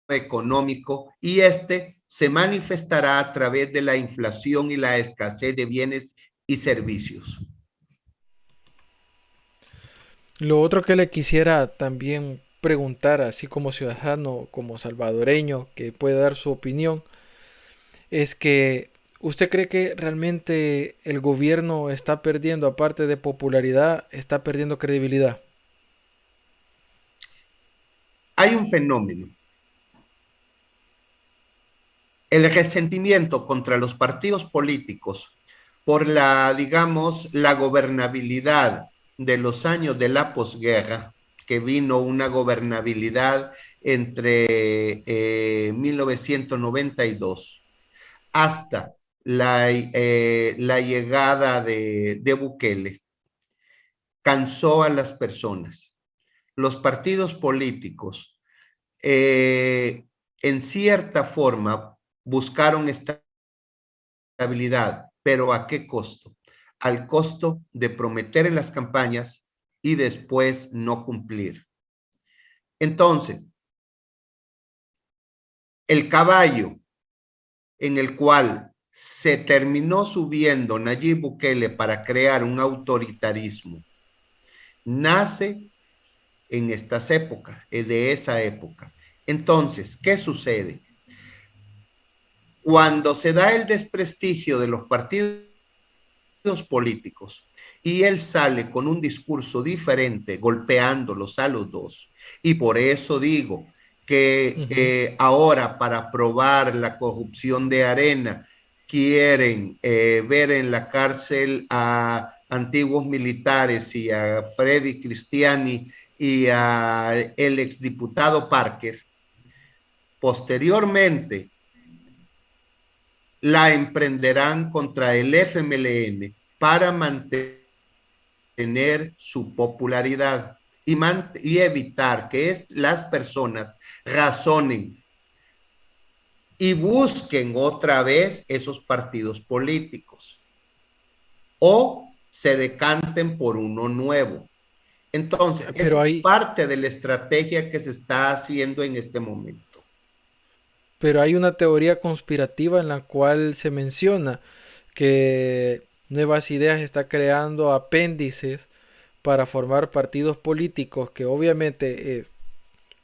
económico y este se manifestará a través de la inflación y la escasez de bienes y servicios. Lo otro que le quisiera también preguntar, así como ciudadano, como salvadoreño, que puede dar su opinión, es que ¿usted cree que realmente el gobierno está perdiendo, aparte de popularidad, está perdiendo credibilidad? Hay un fenómeno. El resentimiento contra los partidos políticos por digamos, la gobernabilidad de los años de la posguerra, que vino una gobernabilidad entre 1992 hasta la llegada de Bukele, cansó a las personas. Los partidos políticos, en cierta forma, buscaron estabilidad, pero ¿a qué costo? Al costo de prometer en las campañas y después no cumplir. Entonces, el caballo en el cual se terminó subiendo Nayib Bukele para crear un autoritarismo, nace en estas épocas, de esa época. Entonces, ¿qué sucede? Cuando se da el desprestigio de los partidos políticos y él sale con un discurso diferente, golpeándolos a los dos, y por eso digo que ahora para probar la corrupción de Arena quieren ver en la cárcel a antiguos militares y a Freddy Cristiani y a el exdiputado Parker. Posteriormente la emprenderán contra el FMLN para mantener su popularidad y evitar que las personas razonen y busquen otra vez esos partidos políticos o se decanten por uno nuevo. Entonces, pero es parte de la estrategia que se está haciendo en este momento. Pero hay una teoría conspirativa en la cual se menciona que Nuevas Ideas está creando apéndices para formar partidos políticos que obviamente,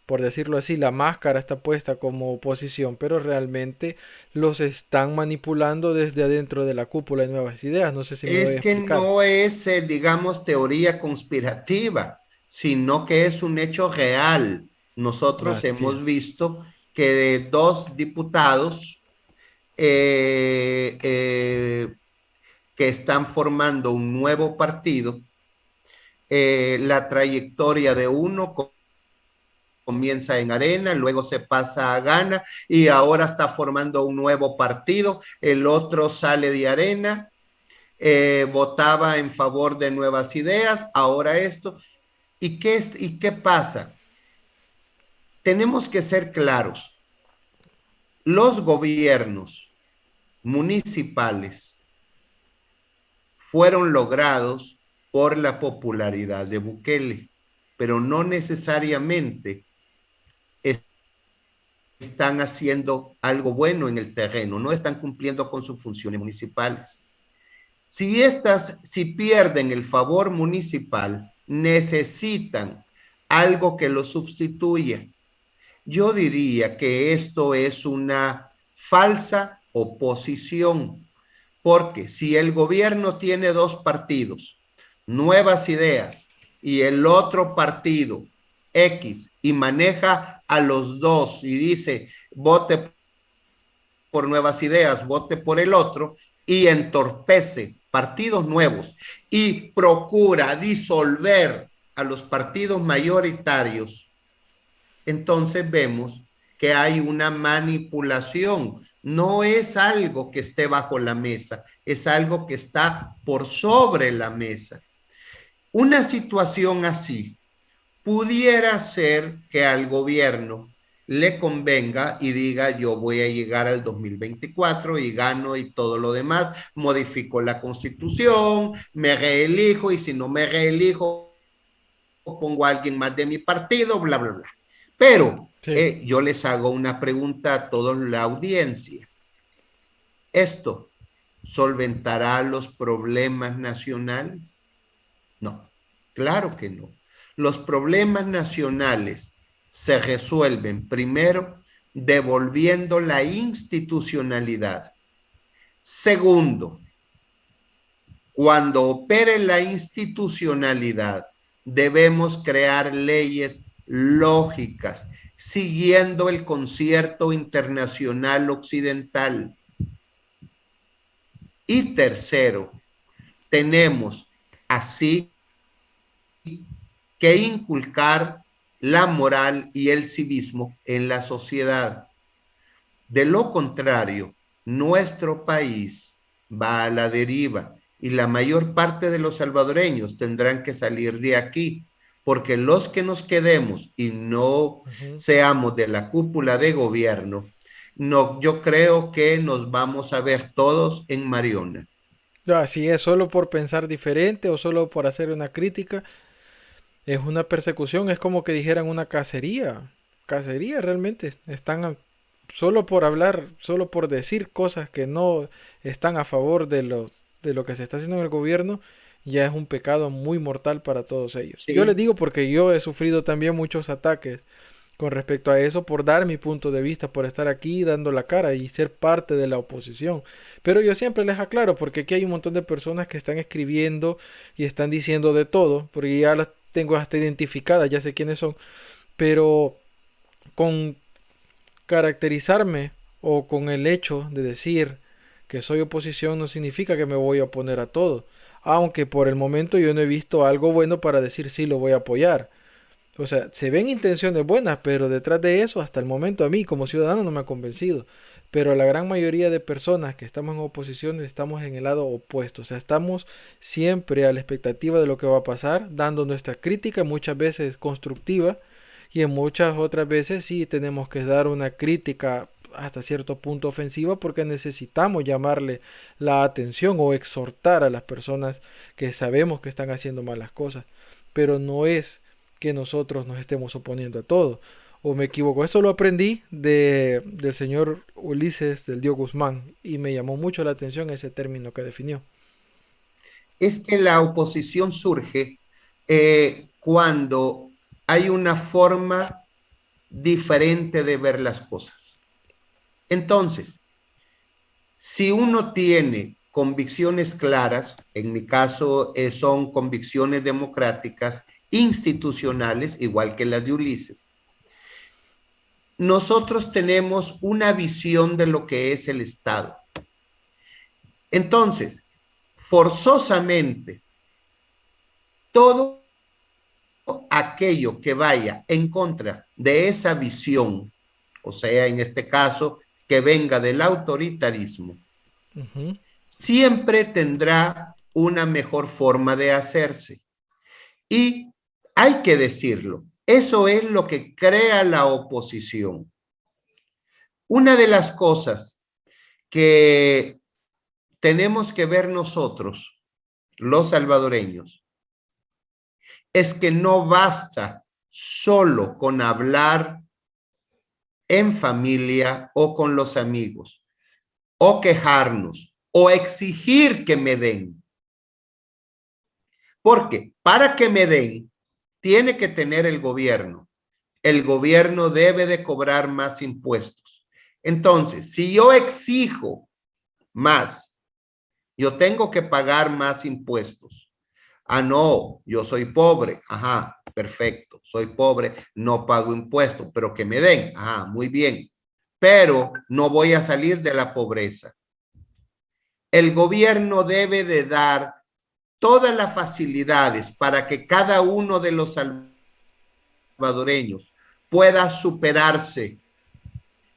por decirlo así, la máscara está puesta como oposición, pero realmente los están manipulando desde adentro de la cúpula de Nuevas Ideas. No sé si me voy a explicar. Es que no es, digamos, teoría conspirativa, sino que es un hecho real. Nosotros hemos visto que dos diputados que están formando un nuevo partido. La trayectoria de uno comienza en Arena, luego se pasa a Gana y ahora está formando un nuevo partido. El otro sale de Arena, votaba en favor de Nuevas Ideas, ahora esto. ¿Y qué pasa? Tenemos que ser claros. Los gobiernos municipales fueron logrados por la popularidad de Bukele, pero no necesariamente están haciendo algo bueno en el terreno, no están cumpliendo con sus funciones municipales. Si pierden el favor municipal, necesitan algo que lo sustituya. Yo diría que esto es una falsa oposición, porque si el gobierno tiene dos partidos, Nuevas Ideas y el otro partido X, y maneja a los dos y dice vote por Nuevas Ideas, vote por el otro, y entorpece partidos nuevos y procura disolver a los partidos mayoritarios, entonces vemos que hay una manipulación. No es algo que esté bajo la mesa, es algo que está por sobre la mesa. Una situación así pudiera ser que al gobierno le convenga y diga yo voy a llegar al 2024 y gano y todo lo demás, modifico la constitución, me reelijo y si no me reelijo pongo a alguien más de mi partido, bla, bla, bla. Pero sí, yo les hago una pregunta a toda la audiencia. ¿Esto solventará los problemas nacionales? No, claro que no. Los problemas nacionales se resuelven primero devolviendo la institucionalidad. Segundo, cuando opere la institucionalidad, debemos crear leyes lógicas, siguiendo el concierto internacional occidental. Y tercero, tenemos así que inculcar la moral y el civismo en la sociedad. De lo contrario, nuestro país va a la deriva y la mayor parte de los salvadoreños tendrán que salir de aquí, porque los que nos quedemos y no seamos de la cúpula de gobierno, no, yo creo que nos vamos a ver todos en Mariona. Así es, solo por pensar diferente o solo por hacer una crítica, es una persecución, es como que dijeran una cacería. Cacería realmente, están solo por hablar, solo por decir cosas que no están a favor de lo que se está haciendo en el gobierno, ya es un pecado muy mortal para todos ellos. Sí. Yo les digo porque yo he sufrido también muchos ataques con respecto a eso, por dar mi punto de vista, por estar aquí dando la cara y ser parte de la oposición. Pero yo siempre les aclaro, porque aquí hay un montón de personas que están escribiendo y están diciendo de todo, porque ya las tengo hasta identificadas, ya sé quiénes son, pero con caracterizarme o con el hecho de decir que soy oposición no significa que me voy a oponer a todo, aunque por el momento yo no he visto algo bueno para decir sí lo voy a apoyar. O sea, se ven intenciones buenas, pero detrás de eso, hasta el momento a mí como ciudadano no me ha convencido. Pero la gran mayoría de personas que estamos en oposición estamos en el lado opuesto. O sea, estamos siempre a la expectativa de lo que va a pasar, dando nuestra crítica, muchas veces constructiva, y en muchas otras veces sí tenemos que dar una crítica hasta cierto punto ofensiva porque necesitamos llamarle la atención o exhortar a las personas que sabemos que están haciendo malas cosas. Pero no es que nosotros nos estemos oponiendo a todo, o me equivoco. Eso lo aprendí del señor Ulises del Dio Guzmán y me llamó mucho la atención ese término que definió. Es que la oposición surge cuando hay una forma diferente de ver las cosas. Entonces, si uno tiene convicciones claras, en mi caso son convicciones democráticas, institucionales, igual que las de Ulises, nosotros tenemos una visión de lo que es el Estado. Entonces, forzosamente, todo aquello que vaya en contra de esa visión, o sea, en este caso, que venga del autoritarismo, siempre tendrá una mejor forma de hacerse. Y hay que decirlo, eso es lo que crea la oposición. Una de las cosas que tenemos que ver nosotros, los salvadoreños, es que no basta solo con hablar en familia o con los amigos, o quejarnos, o exigir que me den. Porque para que me den, tiene que tener el gobierno. El gobierno debe de cobrar más impuestos. Entonces, si yo exijo más, yo tengo que pagar más impuestos. Ah, no, yo soy pobre. Ajá, perfecto. Soy pobre, no pago impuestos, pero que me den. Ajá, muy bien. Pero no voy a salir de la pobreza. El gobierno debe de dar todas las facilidades para que cada uno de los salvadoreños pueda superarse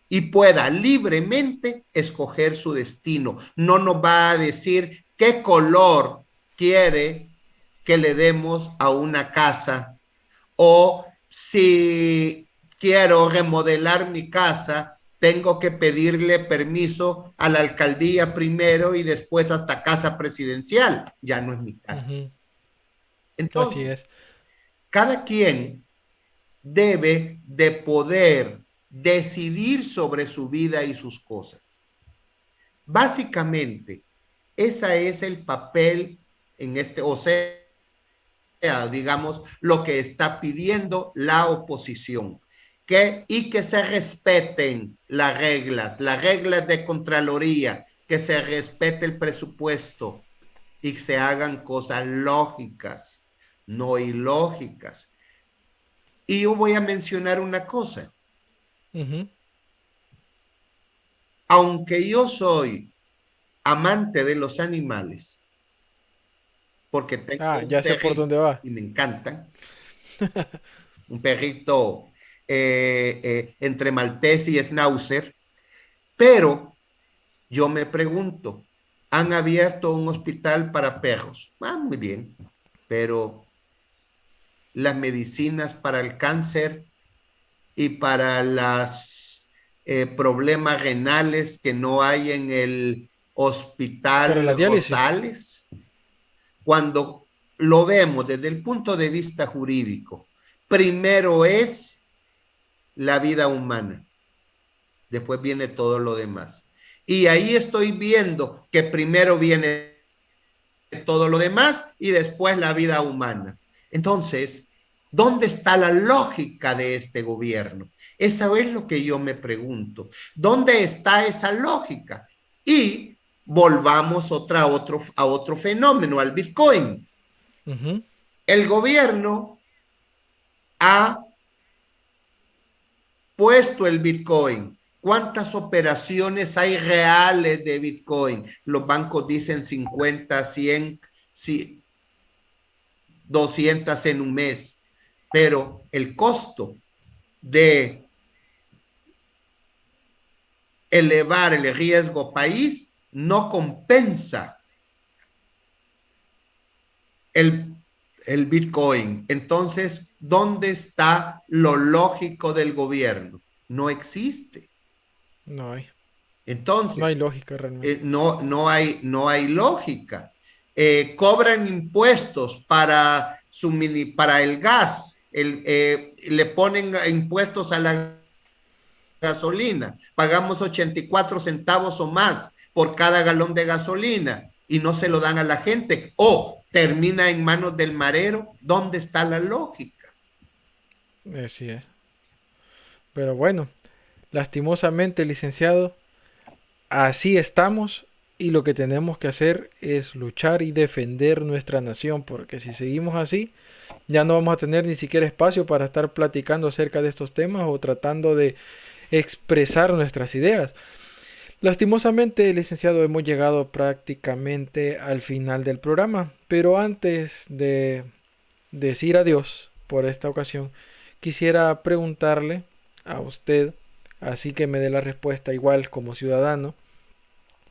y pueda libremente escoger su destino. No nos va a decir qué color quiere que le demos a una casa, o si quiero remodelar mi casa, tengo que pedirle permiso a la alcaldía primero y después hasta casa presidencial. Ya no es mi casa. Entonces, así es. Cada quien debe de poder decidir sobre su vida y sus cosas. Básicamente, ese es el papel en o sea, digamos, lo que está pidiendo la oposición. Y que se respeten las reglas de Contraloría, que se respete el presupuesto y que se hagan cosas lógicas, no ilógicas. Y yo voy a mencionar una cosa. Aunque yo soy amante de los animales, porque tengo un ya sé por dónde va. y me encantan, un perrito entre maltés y schnauzer, pero yo me pregunto, han abierto un hospital para perros. Muy bien, pero las medicinas para el cáncer y para los problemas renales que no hay en el hospital Rosales, cuando lo vemos desde el punto de vista jurídico, primero es la vida humana, después viene todo lo demás. Y ahí estoy viendo que primero viene todo lo demás y después la vida humana. Entonces, ¿dónde está la lógica de este gobierno? Eso es lo que yo me pregunto. ¿Dónde está esa lógica? Y volvamos a otro fenómeno, al Bitcoin. El gobierno ha puesto el Bitcoin. ¿Cuántas operaciones hay reales de Bitcoin? Los bancos dicen 50, 100, 200 en un mes. Pero el costo de elevar el riesgo país no compensa el Bitcoin. Entonces, ¿dónde está lo lógico del gobierno? No existe. No hay. Entonces, no hay lógica realmente. No hay lógica. Cobran impuestos para el gas. Le ponen impuestos a la gasolina. Pagamos 84 centavos o más por cada galón de gasolina y no se lo dan a la gente. O termina en manos del marero. ¿Dónde está la lógica? Así es. Pero bueno, lastimosamente, licenciado, así estamos y lo que tenemos que hacer es luchar y defender nuestra nación, porque si seguimos así, ya no vamos a tener ni siquiera espacio para estar platicando acerca de estos temas o tratando de expresar nuestras ideas. Lastimosamente, licenciado, hemos llegado prácticamente al final del programa, pero antes de decir adiós por esta ocasión, quisiera preguntarle a usted, así que me dé la respuesta igual como ciudadano,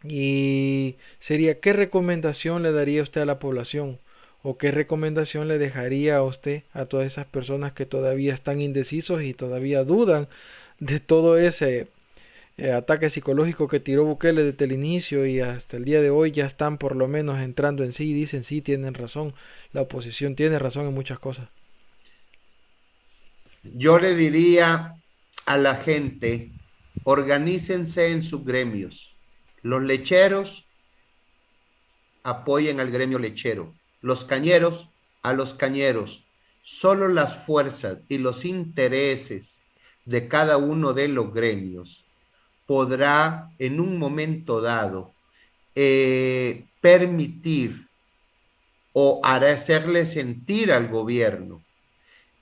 y sería: ¿qué recomendación le daría usted a la población? ¿O qué recomendación le dejaría a usted a todas esas personas que todavía están indecisos y todavía dudan de todo ese ataque psicológico que tiró Bukele desde el inicio y hasta el día de hoy ya están por lo menos entrando en sí y dicen sí, tienen razón, la oposición tiene razón en muchas cosas? Yo le diría a la gente, organícense en sus gremios. Los lecheros apoyen al gremio lechero, los cañeros a los cañeros. Solo las fuerzas y los intereses de cada uno de los gremios podrá en un momento dado permitir o hacerle sentir al gobierno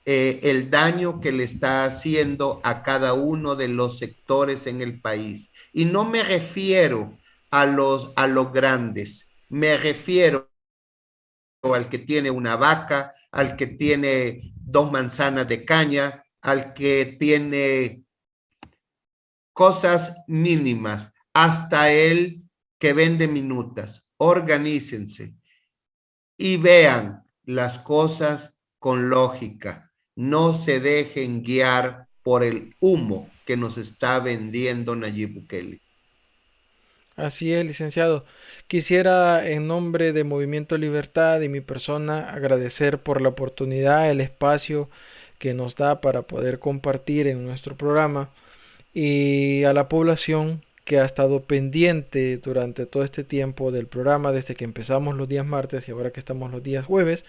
el daño que le está haciendo a cada uno de los sectores en el país. Y no me refiero a los grandes, me refiero al que tiene una vaca, al que tiene 2 manzanas de caña, al que tiene cosas mínimas, hasta el que vende minutas. Organícense y vean las cosas con lógica. No se dejen guiar por el humo que nos está vendiendo Nayib Bukele. Así es, licenciado. Quisiera, en nombre de Movimiento Libertad y mi persona, agradecer por la oportunidad, el espacio que nos da para poder compartir en nuestro programa, y a la población que ha estado pendiente durante todo este tiempo del programa, desde que empezamos los días martes y ahora que estamos los días jueves.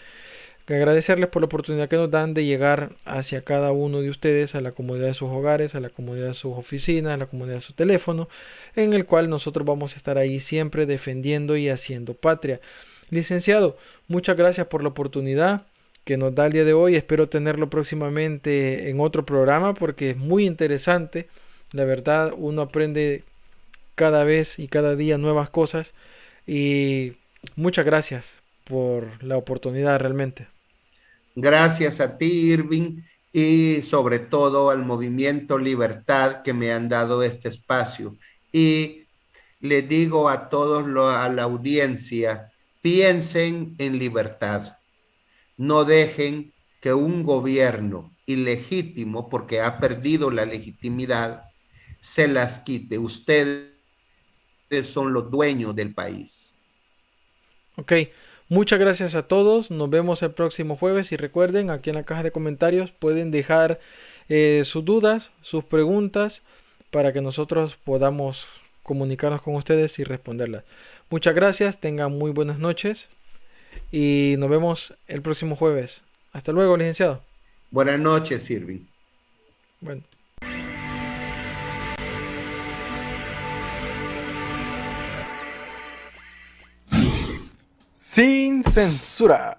Que agradecerles por la oportunidad que nos dan de llegar hacia cada uno de ustedes, a la comodidad de sus hogares, a la comodidad de sus oficinas, a la comodidad de su teléfono, en el cual nosotros vamos a estar ahí siempre defendiendo y haciendo patria. Licenciado, muchas gracias por la oportunidad que nos da el día de hoy. Espero tenerlo próximamente en otro programa porque es muy interesante. La verdad, uno aprende cada vez y cada día nuevas cosas, y muchas gracias por la oportunidad realmente. Gracias a ti, Irving, y sobre todo al Movimiento Libertad que me han dado este espacio. Y le digo a todos a la audiencia, piensen en libertad. No dejen que un gobierno ilegítimo, porque ha perdido la legitimidad, se las quite. Ustedes son los dueños del país. Ok, muchas gracias a todos. Nos vemos el próximo jueves y recuerden, aquí en la caja de comentarios pueden dejar sus dudas, sus preguntas, para que nosotros podamos comunicarnos con ustedes y responderlas. Muchas gracias, tengan muy buenas noches y nos vemos el próximo jueves. Hasta luego, licenciado. Buenas noches, Irving. Bueno. Sin censura.